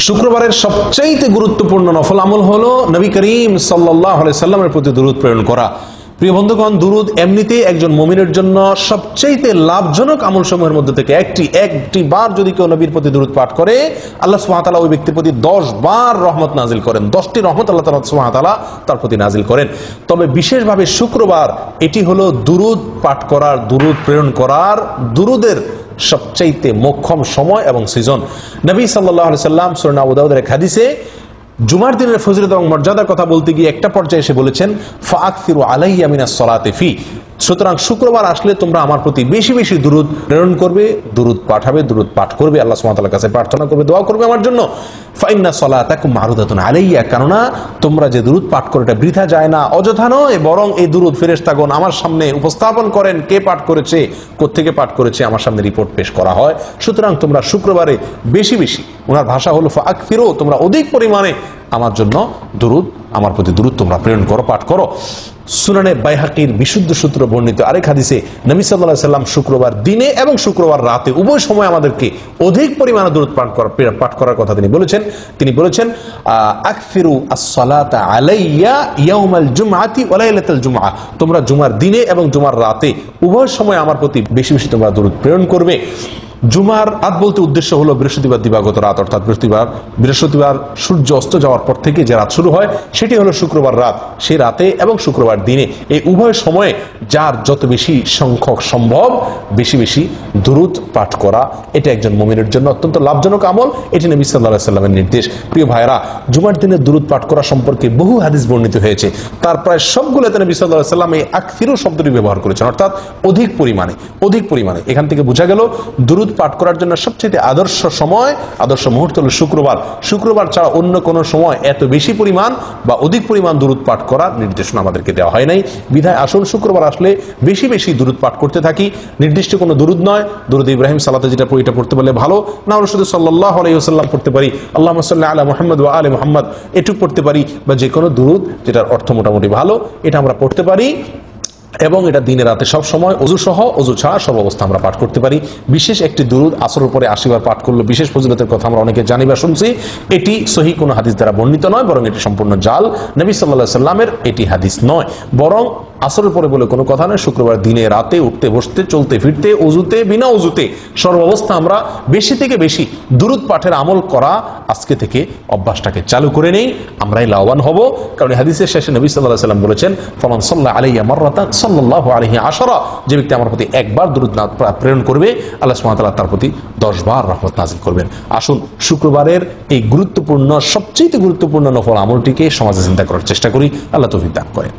শুক্রবারের সবচেয়ে গুরুত্বপূর্ণ নফল আমল হলো নবী করিম সাল্লাল্লাহু আলাইহি সাল্লামের প্রতি দুরূদ প্রেরণ করা। প্রিয় বন্ধুগণ, দুরূদ এমনিতেই একজন মুমিনের জন্য সবচেয়ে লাভজনক আমলসমূহের মধ্যে থেকে একটি বার যদি কেউ নবীর প্রতি দুরূদ পাঠ করে, আল্লাহ সুবহানাহু ওয়া তাআলা ওই ব্যক্তির প্রতি 10 বার রহমত নাজিল করেন। 10টি রহমত আল্লাহ সুবহানাহু ওয়া তাআলা তার প্রতি নাজিল করেন। তবে বিশেষভাবে শুক্রবার এটি হলো দুরূদ পাঠ করার, দুরূদ প্রেরণ করার, দুরূদের সবচাইতে মোক্ষম সময় এবং সিজন। নবী সাল্লাল্লাহু আলাইহি সাল্লাম সূরা আবু দাউদের এক হাদিসে জুমার দিনের ফজিলত এবং মর্যাদার কথা বলতে গিয়ে একটা পর্যায়ে এসে বলেছেন, ফাআকসিরু আলাইয়া মিনাস সালাতি ফি। সুতরাং শুক্রবার আসলে তোমরা আমার প্রতি বেশি বেশি দুরূদ প্রেরণ করবে, দুরূদ পাঠাবে, দুরূদ পাঠ করবে, আল্লাহ সুবহানাহু ওয়া তাআলার কাছে প্রার্থনা করবে, দোয়া করবে আমার জন্য। ফাইন্না সালাতাকুম মারুদাতুন আলাইয়া, কেননা তোমরা যে দুরূদ পাঠ করো এটা বৃথা যায় না, অযথা নয়, বরং এই দুরূদ ফেরেশতাগণ আমার সামনে উপস্থাপন করেন, কে পাঠ করেছে, কোত্থেকে পাঠ করেছে, আমার সামনে রিপোর্ট পেশ করা হয়। সুতরাং তোমরা শুক্রবারে বেশি বেশি, ওনার ভাষা হলো ফাআকফিরু, তোমরা অধিক পরিমাণে আমার জন্য দুরূদ, আমার প্রতি দুরূদ তোমরা প্রেরণ করো, পাঠ করো। সুনানে বাইহাকির বিশুদ্ধ সূত্র বর্ণিত আরেক হাদিসে নবী সাল্লাল্লাহু আলাইহি সাল্লাম শুক্রবার দিনে এবং শুক্রবার রাতে উভয় সময় আমাদেরকে অধিক পরিমাণে দুরূদ পাঠ করার কথা তিনি বলেছেন আকফিরু আস-সালাতা আলাইয়া ইয়াউমাল জুমআতি ওয়া লাইলাতাল জুমআ, তোমরা জুমার দিনে এবং জুমার রাতে উভয় সময় আমার প্রতি বেশি বেশি তোমরা দুরূদ প্রেরণ করবে। জুমার রাত বলতে উদ্দেশ্য হলো বৃহস্পতিবার দিবাগত রাত, অর্থাৎ বৃহস্পতিবার সূর্য অস্ত যাওয়ার পর থেকে যে রাত শুরু হয় সেটি হলো শুক্রবার রাত। সেই রাতে এবং শুক্রবার দিনে এই উভয় সময়ে যার যত বেশি সংখ্যক সম্ভব বেশি বেশি দুরূদ পাঠ করা, এটা একজন মুমিনের জন্য অত্যন্ত লাভজনক আমল। এটি নবী সাল্লাল্লাহু আলাইহি সাল্লামের নির্দেশ। প্রিয় ভাইরা, জুমার দিনে দুরূদ পাঠ করা সম্পর্কে বহু হাদিস বর্ণিত হয়েছে। তার প্রায় সবগুলোতে নবী সাল্লাল্লাহু আলাইহি সাল্লাম এই আকফিরু শব্দটি ব্যবহার করেছেন, অর্থাৎ অধিক পরিমাণে। এখান থেকে বোঝা গেল দুরূদ পাঠ করার জন্য সবচেয়ে আদর্শ সময়, আদর্শ মুহূর্ত হলো শুক্রবার ছাড়া অন্য কোন সময় এত বেশি পরিমাণ বা অধিক পরিমাণ দুরূদ পাঠ করার নির্দেশনা আমাদেরকে দেওয়া হয় নাই। বিধায় আসল শুক্রবার আসলে বেশি বেশি দুরূদ পাঠ করতে থাকি। নির্দিষ্ট কোনো দুরূদ নয়, দুরূদ ইব্রাহিম সালাতে যেটা এটা পড়তে পারলে ভালো, না হলে শুধু সাল্লাল্লাহু আলাইহি ওয়াসাল্লাম পড়তে পারি, আল্লাহুম্মা সাল্লি আলা মুহাম্মাদ ওয়া আলি মুহাম্মাদ এটুকু পড়তে পারি, বা যে কোনো দুরূদ যেটার অর্থ মোটামুটি ভালো এটা আমরা পড়তে পারি। এবং এটা দিনে রাতে সব সময় অজু সহ, অজু ছাড়া সব অবস্থা আমরা পাঠ করতে পারি। বিশেষ একটি দুরূদ আসরের পরে 80 বার পাঠ করলে বিশেষ ফজিলতের কথা আমরা অনেকে জানি বা শুনছি। এটি সহিহ কোনো হাদিস দ্বারা বর্ণিত নয়, বরং এটি সম্পূর্ণ জাল। নবী সাল্লাল্লাহু আলাইহি সাল্লামের এটি হাদিস নয়, বরং আসরের পরে বলে কোনো কথা নয়। শুক্রবার দিনে রাতে উঠতে বসতে, চলতে ফিরতে, অজুতে, বিনা অজুতে সর্বাবস্থা আমরা বেশি থেকে বেশি দুরূদ পাঠের আমল করা আজকে থেকে অভ্যাসটাকে চালু করে নেই, আমরাই লাভবান হব। কারণ হাদিসের শেষে নবী সাল্লাল্লাহু আলাইহি সাল্লাম বলেছেন, ফামান সাল্লা আলাইয়া মাররাতান সাল্লাল্লাহু আলাইহি আশরা, যে ব্যক্তি আমার প্রতি একবার দুরূদ প্রেরণ করবে আল্লাহ সুবহানাহু ওয়া তাআলা তার প্রতি 10 বার রহমত নাযিল করবেন। আসুন শুক্রবারের এই সবচেয়ে গুরুত্বপূর্ণ নফল আমলটিকে সমাজে চিন্তা করার চেষ্টা করি। আল্লাহ তৌফিক দান করেন।